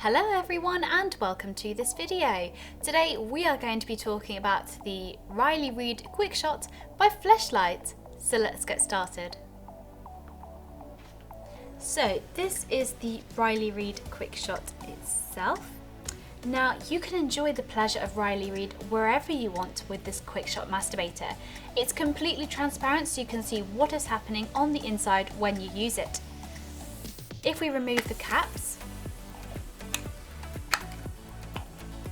Hello everyone and welcome to this video. Today we are going to be talking about the Riley Reid Quickshot by Fleshlight. So let's get started. So this is the Riley Reid Quickshot itself. Now you can enjoy the pleasure of Riley Reid wherever you want with this Quickshot masturbator. It's completely transparent so you can see what is happening on the inside when you use it. If we remove the caps,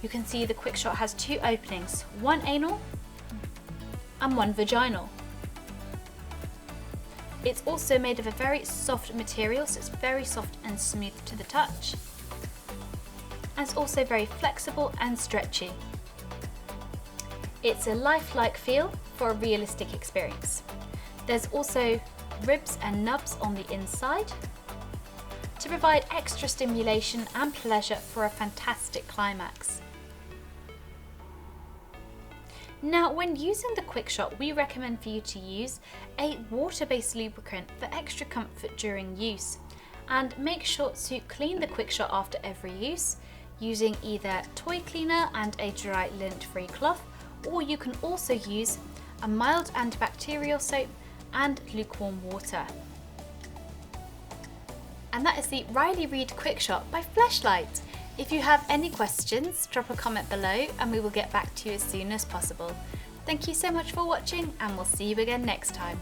you can see the Quickshot has two openings, one anal and one vaginal. It's also made of a very soft material, so it's very soft and smooth to the touch. And it's also very flexible and stretchy. It's a lifelike feel for a realistic experience. There's also ribs and nubs on the inside to provide extra stimulation and pleasure for a fantastic climax. Now, when using the Quickshot, we recommend for you to use a water-based lubricant for extra comfort during use. And make sure to clean the Quickshot after every use using either toy cleaner and a dry lint-free cloth, or you can also use a mild antibacterial soap and lukewarm water. And that is the Riley Reid Quickshot by Fleshlight. If you have any questions, drop a comment below and we will get back to you as soon as possible. Thank you so much for watching and we'll see you again next time.